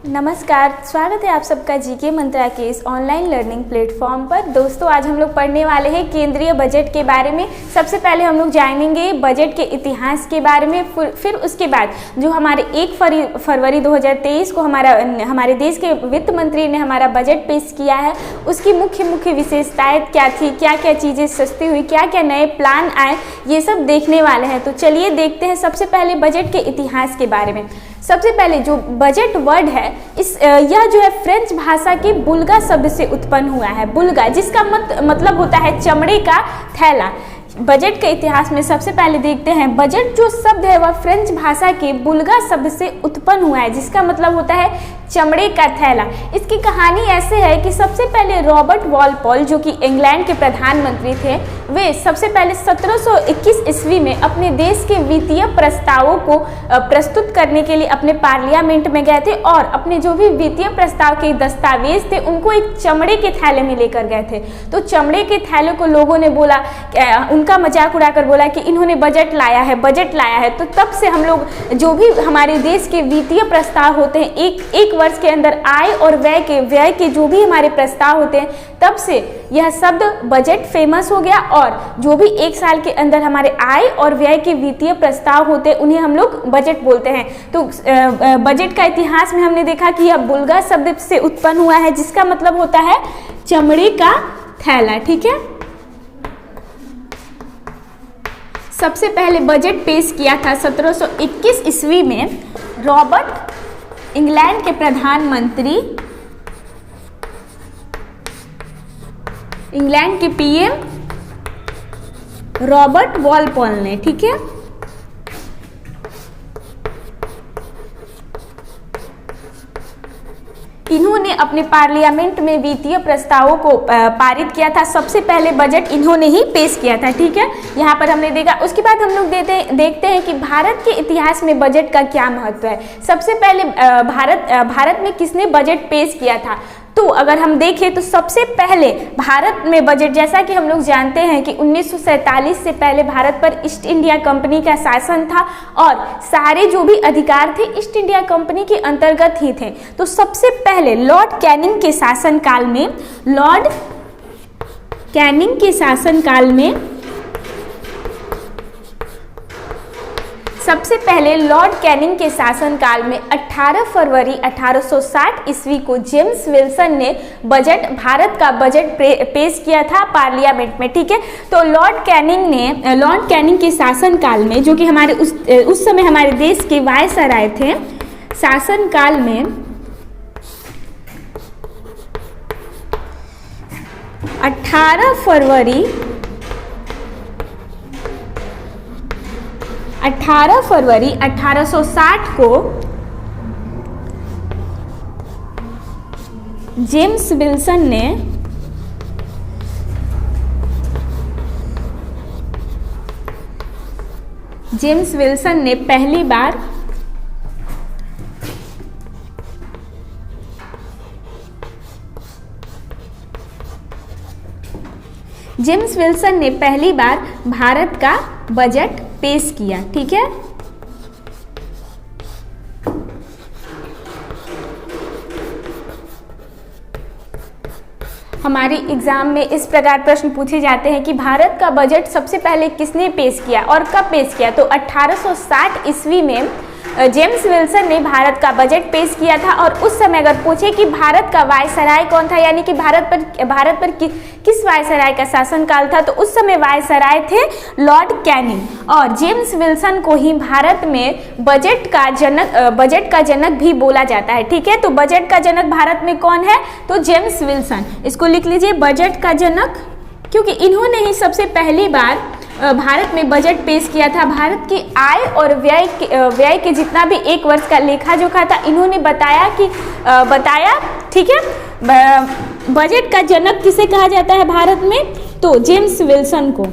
नमस्कार, स्वागत है आप सबका जीके मंत्रा के इस ऑनलाइन लर्निंग प्लेटफॉर्म पर। दोस्तों, आज हम लोग पढ़ने वाले हैं केंद्रीय बजट के बारे में। सबसे पहले हम लोग जानेंगे बजट के इतिहास के बारे में, फिर उसके बाद जो हमारे 1 फरवरी 2023 को हमारे देश के वित्त मंत्री ने हमारा बजट पेश किया है, उसकी मुख्य विशेषताएं क्या थी, क्या क्या चीज़ें सस्ती हुई, क्या क्या नए प्लान आए, ये सब देखने वाले हैं। तो चलिए देखते हैं सबसे पहले बजट के इतिहास के बारे में। सबसे पहले जो बजट वर्ड है यह जो है फ्रेंच भाषा के बुल्गा शब्द से उत्पन्न हुआ है। बुल्गा जिसका मतलब होता है चमड़े का थैला। बजट के इतिहास में सबसे पहले देखते हैं, बजट जो शब्द है वह फ्रेंच भाषा के बुल्गा शब्द से उत्पन्न हुआ है, जिसका मतलब होता है चमड़े का थैला। इसकी कहानी ऐसे है कि सबसे पहले रॉबर्ट वॉलपोल, जो कि इंग्लैंड के प्रधानमंत्री थे, वे सबसे पहले 1721 ईस्वी में अपने देश के वित्तीय प्रस्तावों को प्रस्तुत करने के लिए अपने पार्लियामेंट में गए थे और अपने जो भी वित्तीय प्रस्ताव के दस्तावेज थे उनको एक चमड़े के थैले में लेकर गए थे। तो चमड़े के थैले को लोगों ने बोला, उनका मजाक उड़ाकर बोला कि इन्होंने बजट लाया है। तो तब से हम लोग जो भी हमारे देश के वित्तीय प्रस्ताव होते हैं, एक वर्ष के अंदर आय और व्यय के जो भी हमारे प्रस्ताव होते हैं, तब से यह शब्द बजट फेमस हो गया। और जो भी एक साल के अंदर हमारे आय और व्यय के वित्तीय प्रस्ताव होते हैं उन्हें हम लोग बजट बोलते हैं। तो बजट का इतिहास में हमने देखा कि यह बुल्गा शब्द से उत्पन्न हुआ है, जिसका मतलब होता है चमड़े का थैला। ठीक है, सबसे पहले बजट पेश किया था 1721 ईस्वी में रॉबर्ट, इंग्लैंड के प्रधानमंत्री, इंग्लैंड के पीएम रॉबर्ट वॉलपोल ने। ठीक है, इन्होंने अपने पार्लियामेंट में वित्तीय प्रस्तावों को पारित किया था। सबसे पहले बजट इन्होंने ही पेश किया था। ठीक है, यहाँ पर हमने देखा। उसके बाद हम लोग देखते हैं कि भारत के इतिहास में बजट का क्या महत्व है। सबसे पहले भारत में किसने बजट पेश किया था, तो अगर हम देखें तो सबसे पहले भारत में बजट, जैसा कि हम लोग जानते हैं कि 1947 से पहले भारत पर ईस्ट इंडिया कंपनी का शासन था और सारे जो भी अधिकार थे ईस्ट इंडिया कंपनी के अंतर्गत ही थे। तो सबसे पहले लॉर्ड कैनिंग के शासनकाल में सबसे पहले लॉर्ड कैनिंग के शासनकाल में 18 फरवरी 1860 ईस्वी को जेम्स विल्सन ने भारत का बजट पेश किया था पार्लियामेंट में। ठीक है, तो लॉर्ड कैनिंग के शासनकाल में, जो कि हमारे उस समय हमारे देश के वायसराय थे, शासनकाल में 18 फरवरी 1860 को जेम्स विल्सन ने पहली बार भारत का बजट पेश किया। ठीक है, हमारी एग्जाम में इस प्रकार प्रश्न पूछे जाते हैं कि भारत का बजट सबसे पहले किसने पेश किया और कब पेश किया। तो 1860 ईस्वी में जेम्स विल्सन ने भारत का बजट पेश किया था। और उस समय अगर पूछे कि भारत का वायसराय कौन था, यानी कि भारत पर किस वायसराय का शासनकाल था, तो उस समय वायसराय थे लॉर्ड कैनिंग। और जेम्स विल्सन को ही भारत में बजट का जनक भी बोला जाता है। ठीक है, तो बजट का जनक भारत में कौन है, तो जेम्स विल्सन। इसको लिख लीजिए, बजट का जनक, क्योंकि इन्होंने ही सबसे पहली बार भारत में बजट पेश किया था। भारत की आय और व्यय के जितना भी एक वर्ष का लेखा जोखा था, इन्होंने बताया। ठीक है, बजट का जनक किसे कहा जाता है भारत में, तो जेम्स विल्सन को।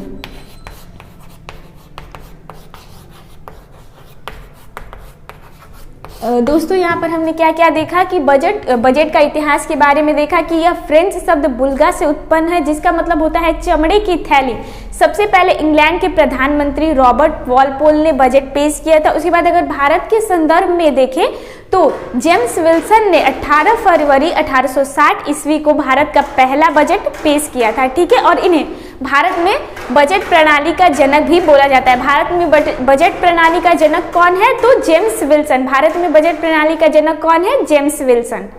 दोस्तों यहाँ पर हमने क्या क्या देखा कि बजट का इतिहास के बारे में देखा कि यह फ्रेंच शब्द बुल्गा से उत्पन्न है, जिसका मतलब होता है चमड़े की थैली। सबसे पहले इंग्लैंड के प्रधानमंत्री रॉबर्ट वॉलपोल ने बजट पेश किया था। उसके बाद अगर भारत के संदर्भ में देखें तो जेम्स विल्सन ने 18 फरवरी 1860 ईस्वी को भारत का पहला बजट पेश किया था, ठीक है। और इन्हें भारत में बजट प्रणाली का जनक भी बोला जाता है। भारत में बजट प्रणाली का जनक कौन है? तो जेम्स विल्सन। भारत में बजट प्रणाली का जनक कौन है? James Wilson.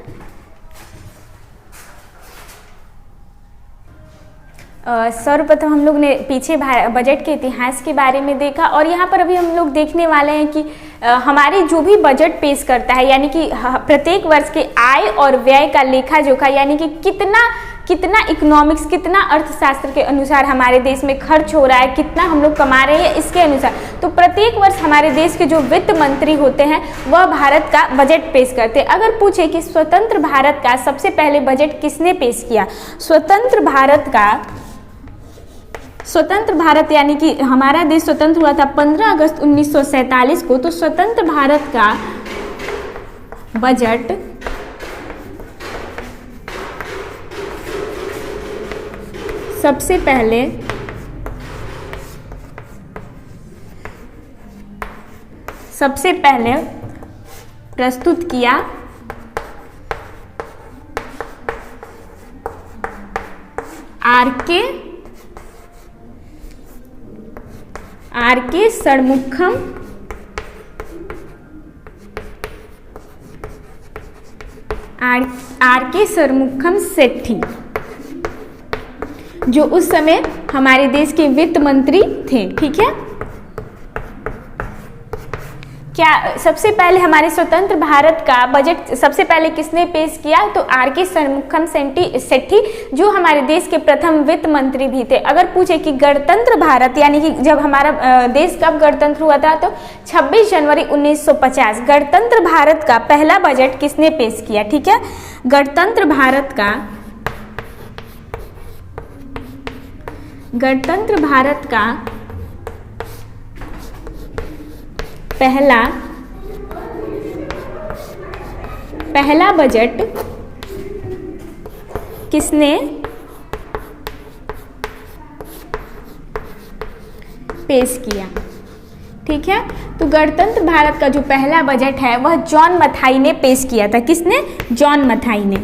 सर्वप्रथम हम लोग ने पीछे बजट के इतिहास के बारे में देखा, और यहाँ पर अभी हम लोग देखने वाले हैं कि हमारे जो भी बजट पेश करता है, यानी कि प्रत्येक वर्ष के आय और व्यय का लेखा जोखा, यानी कि कितना इकोनॉमिक्स, कितना अर्थशास्त्र के अनुसार हमारे देश में खर्च हो रहा है, कितना हम लोग कमा रहे हैं, इसके अनुसार तो प्रत्येक वर्ष हमारे देश के जो वित्त मंत्री होते हैं वह भारत का बजट पेश करते हैं। अगर पूछे कि स्वतंत्र भारत का सबसे पहले बजट किसने पेश किया? स्वतंत्र भारत यानी कि हमारा देश स्वतंत्र हुआ था 15 अगस्त 1947 को। तो स्वतंत्र भारत का बजट सबसे पहले प्रस्तुत किया आर के षणमुखम सेठी, जो उस समय हमारे देश के वित्त मंत्री थे, ठीक है। क्या सबसे पहले हमारे स्वतंत्र भारत का बजट सबसे पहले किसने पेश किया? तो आर के षणमुखम सेठी, जो हमारे देश के प्रथम वित्त मंत्री भी थे। अगर पूछे कि गणतंत्र भारत यानी कि जब हमारा देश कब गणतंत्र हुआ था, तो 26 जनवरी 1950 गणतंत्र भारत का पहला बजट किसने पेश किया? ठीक है, गणतंत्र भारत का पहला बजट किसने पेश किया? ठीक है, तो गणतंत्र भारत का जो पहला बजट है वह जॉन मथाई ने पेश किया था। किसने? जॉन मथाई ने।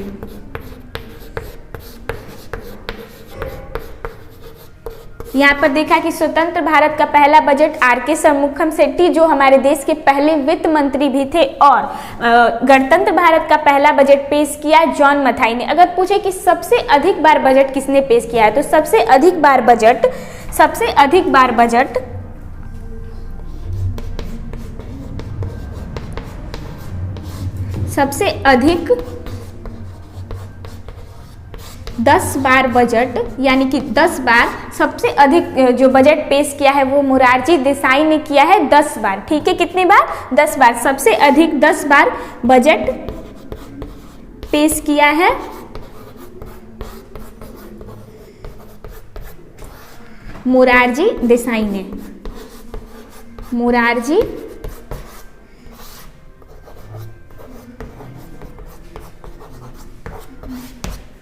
यहाँ पर देखा कि स्वतंत्र भारत का पहला बजट आर के षणमुखम सेठी, जो हमारे देश के पहले वित्त मंत्री भी थे, और गणतंत्र भारत का पहला बजट पेश किया जॉन मथाई ने। अगर पूछे कि सबसे अधिक बार बजट किसने पेश किया है, तो सबसे अधिक बार बजट 10 बार बजट, यानी कि 10 बार सबसे अधिक जो बजट पेश किया है वो मोरारजी देसाई ने किया है 10 बार। ठीक है, कितनी बार? 10 बार। सबसे अधिक 10 बार बजट पेश किया है मोरारजी देसाई ने।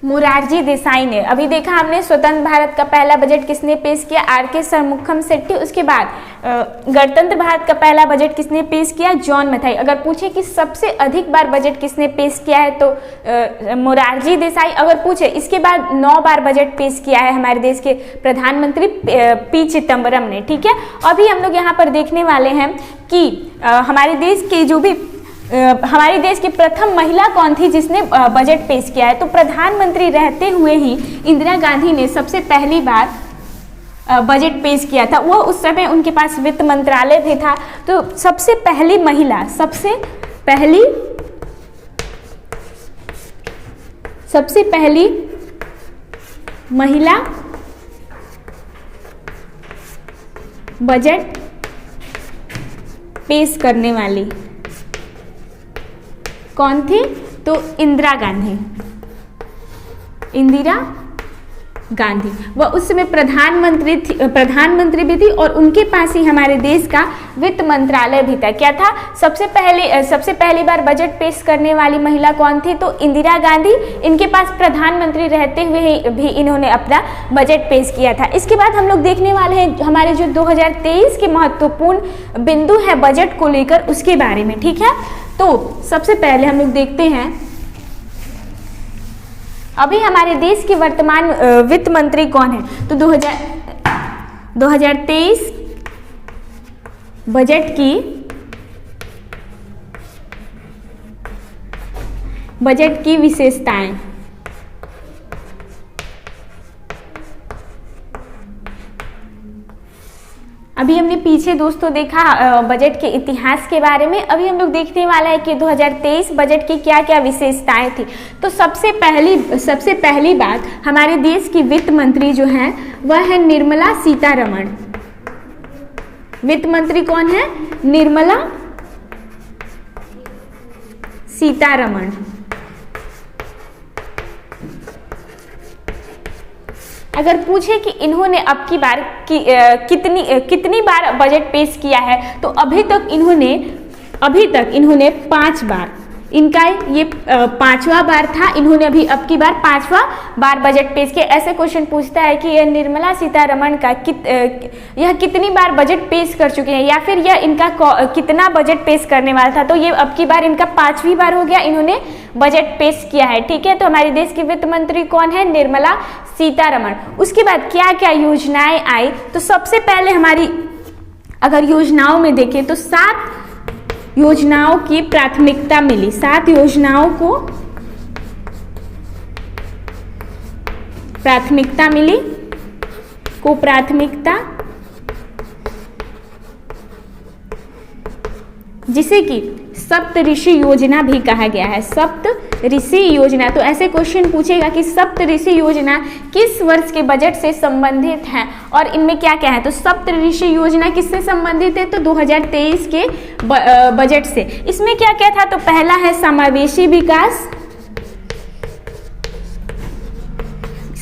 मोरारजी देसाई ने। अभी देखा हमने स्वतंत्र भारत का पहला बजट किसने पेश किया? आर के षणमुखम सेठी। उसके बाद गणतंत्र भारत का पहला बजट किसने पेश किया? जॉन मथाई। अगर पूछे कि सबसे अधिक बार बजट किसने पेश किया है, तो मोरारजी देसाई। अगर पूछे इसके बाद 9 बार बजट पेश किया है हमारे देश के प्रधानमंत्री पी चिदम्बरम ने। ठीक है, अभी हम लोग यहाँ पर देखने वाले हैं कि हमारे देश की प्रथम महिला कौन थी जिसने बजट पेश किया है। तो प्रधानमंत्री रहते हुए ही इंदिरा गांधी ने सबसे पहली बार बजट पेश किया था। वो उस समय उनके पास वित्त मंत्रालय भी था। तो सबसे पहली महिला बजट पेश करने वाली कौन थी? तो इंदिरा गांधी। वह उस समय प्रधानमंत्री भी थी और उनके पास ही हमारे देश का वित्त मंत्रालय भी था। क्या था? सबसे पहली बार बजट पेश करने वाली महिला कौन थी? तो इंदिरा गांधी। इनके पास प्रधानमंत्री रहते हुए भी इन्होंने अपना बजट पेश किया था। इसके बाद हम लोग देखने वाले हैं हमारे जो 2023 के महत्वपूर्ण बिंदु है बजट को लेकर, उसके बारे में। ठीक है, तो सबसे पहले हम लोग देखते हैं अभी हमारे देश के वर्तमान वित्त मंत्री कौन है। तो 2023 बजट की विशेषताएं। अभी हमने पीछे दोस्तों देखा बजट के इतिहास के बारे में। अभी हम लोग देखने वाला है कि 2023 बजट की क्या क्या विशेषताएं थी। तो सबसे पहली बात, हमारे देश की वित्त मंत्री जो है वह है निर्मला सीतारमण। वित्त मंत्री कौन है? निर्मला सीतारमण। अगर पूछे कि इन्होंने अब की बार कितनी बार बजट पेश किया है, तो अभी तक इन्होंने 5 बार, इनका ये 5वां बार था। इन्होंने अभी अब की बार 5वां बार बजट पेश किया। ऐसे क्वेश्चन पूछता है कि यह निर्मला सीतारमण का यह कितनी बार बजट पेश कर चुके हैं, या फिर यह इनका कितना बजट पेश करने वाला था। तो ये अब की बार इनका 5वीं बार हो गया, इन्होंने बजट पेश किया है। ठीक है, तो हमारे देश की वित्त मंत्री कौन है? निर्मला सीतारमण। उसके बाद क्या क्या योजनाएं आई, तो सबसे पहले हमारी अगर योजनाओं में देखें तो 7 योजनाओं की प्राथमिकता मिली। 7 योजनाओं को प्राथमिकता मिली, जिसे कि सप्तऋषि योजना भी कहा गया है। सप्तऋषि योजना, तो ऐसे क्वेश्चन पूछेगा कि सप्तऋषि योजना किस वर्ष के बजट से संबंधित है और इनमें क्या क्या है। तो सप्तऋषि योजना किससे संबंधित है? तो 2023 के बजट से। इसमें क्या क्या था? तो पहला है समावेशी विकास।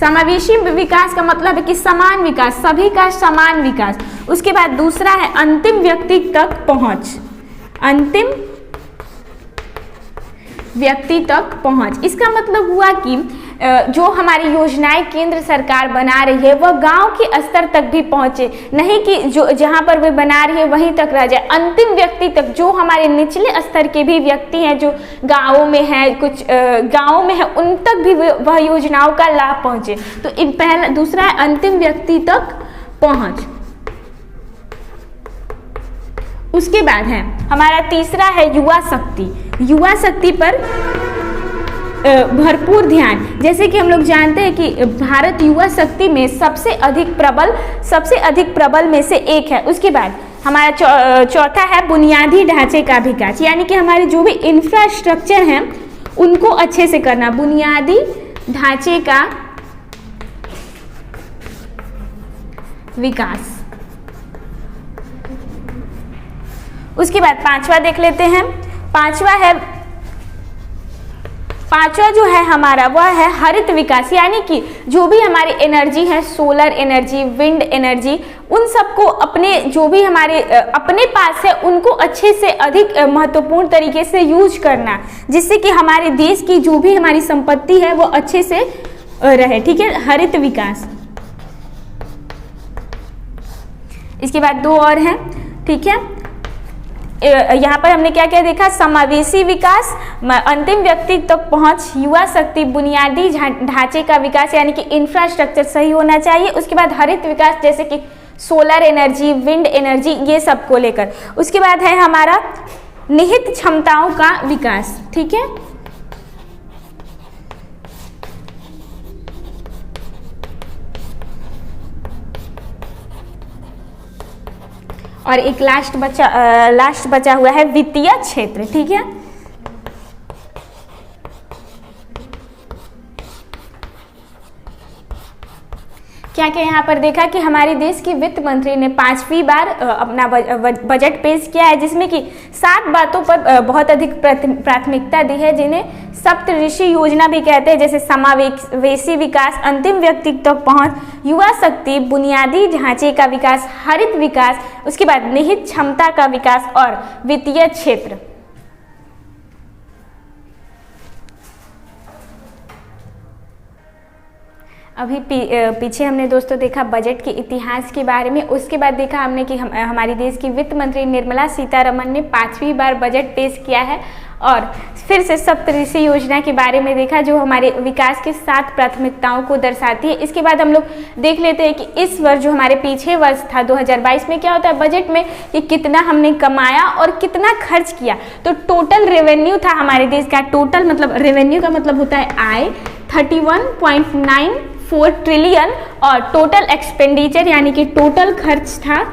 समावेशी विकास का मतलब है कि समान विकास, सभी का समान विकास। उसके बाद दूसरा है अंतिम व्यक्ति तक पहुंच। अंतिम व्यक्ति तक पहुंच, इसका मतलब हुआ कि जो हमारी योजनाएं केंद्र सरकार बना रही है वह गांव के स्तर तक भी पहुंचे, नहीं कि जो जहां पर वे बना रही है वहीं तक रह जाए। अंतिम व्यक्ति तक, जो हमारे निचले स्तर के भी व्यक्ति हैं जो गांवों में है, कुछ गांवों में है, उन तक भी वह योजनाओं का लाभ पहुंचे। तो दूसरा है अंतिम व्यक्ति तक पहुंच। उसके बाद है हमारा तीसरा है युवा शक्ति। युवा शक्ति पर भरपूर ध्यान। जैसे कि हम लोग जानते हैं कि भारत युवा शक्ति में सबसे अधिक प्रबल में से एक है। उसके बाद हमारा चौथा है बुनियादी ढांचे का विकास, यानी कि हमारे जो भी इंफ्रास्ट्रक्चर हैं उनको अच्छे से करना। बुनियादी ढांचे का विकास। उसके बाद पांचवा देख लेते हैं। पांचवा जो है हमारा वह है हरित विकास, यानी कि जो भी हमारी एनर्जी है, सोलर एनर्जी, विंड एनर्जी, उन सबको अपने जो भी हमारे अपने पास है उनको अच्छे से अधिक महत्वपूर्ण तरीके से यूज करना, जिससे कि हमारे देश की जो भी हमारी संपत्ति है वो अच्छे से रहे। ठीक है, हरित विकास। इसके बाद 2 और हैं। ठीक है, यहाँ पर हमने क्या क्या देखा? समावेशी विकास, अंतिम व्यक्ति तक पहुंच, युवा शक्ति, बुनियादी ढांचे का विकास यानी कि इंफ्रास्ट्रक्चर सही होना चाहिए। उसके बाद हरित विकास जैसे कि सोलर एनर्जी, विंड एनर्जी, ये सब को लेकर। उसके बाद है हमारा निहित क्षमताओं का विकास। ठीक है, और एक लास्ट बचा हुआ है वित्तीय क्षेत्र। ठीक है, क्या क्या यहाँ पर देखा कि हमारे देश के वित्त मंत्री ने 5वीं बार अपना बजट पेश किया है, जिसमें कि 7 बातों पर बहुत अधिक प्राथमिकता दी है, जिन्हें सप्तऋषि योजना भी कहते हैं, जैसे समावेशी विकास, अंतिम व्यक्ति तक पहुंच, युवा शक्ति, बुनियादी ढांचे का विकास, हरित विकास, उसके बाद निहित क्षमता का विकास और वित्तीय क्षेत्र। अभी पीछे हमने दोस्तों देखा बजट के इतिहास के बारे में, उसके बाद देखा हमने कि हमारी देश की वित्त मंत्री निर्मला सीतारमण ने 5वीं बार बजट पेश किया है, और फिर से सप्तऋषि योजना के बारे में देखा, जो हमारे विकास के 7 प्राथमिकताओं को दर्शाती है। इसके बाद हम लोग देख लेते हैं कि इस वर्ष जो हमारे पीछे वर्ष था 2022 में क्या होता है बजट में, कि कितना हमने कमाया और कितना खर्च किया। तो टोटल रेवेन्यू था हमारे देश का, टोटल मतलब रेवेन्यू का मतलब होता है आय, 31.94 ट्रिलियन, और टोटल एक्सपेंडिचर यानी कि टोटल खर्च था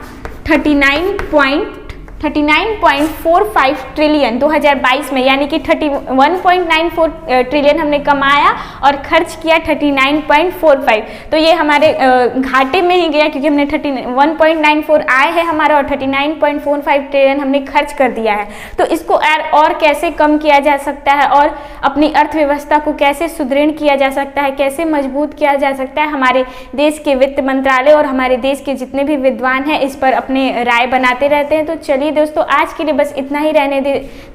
39.45 ट्रिलियन 2022 में, यानी कि 31.94 ट्रिलियन हमने कमाया और खर्च किया 39.45। तो ये हमारे घाटे में ही गया, क्योंकि हमने 31.94 आय है हमारा और 39.45 ट्रिलियन हमने खर्च कर दिया है। तो इसको और कैसे कम किया जा सकता है और अपनी अर्थव्यवस्था को कैसे सुदृढ़ किया जा सकता है, कैसे मजबूत किया जा सकता है, हमारे देश के वित्त मंत्रालय और हमारे देश के जितने भी विद्वान हैं इस पर अपने राय बनाते रहते हैं। तो चलिए दोस्तों, आज के लिए बस इतना ही रहने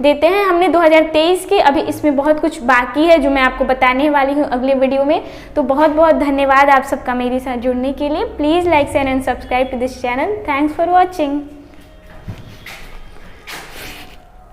देते हैं। हमने 2023 के, अभी इसमें बहुत कुछ बाकी है जो मैं आपको बताने वाली हूँ अगले वीडियो में। तो बहुत बहुत धन्यवाद आप सबका मेरे साथ जुड़ने के लिए। Please like share and subscribe to this channel. Thanks for watching.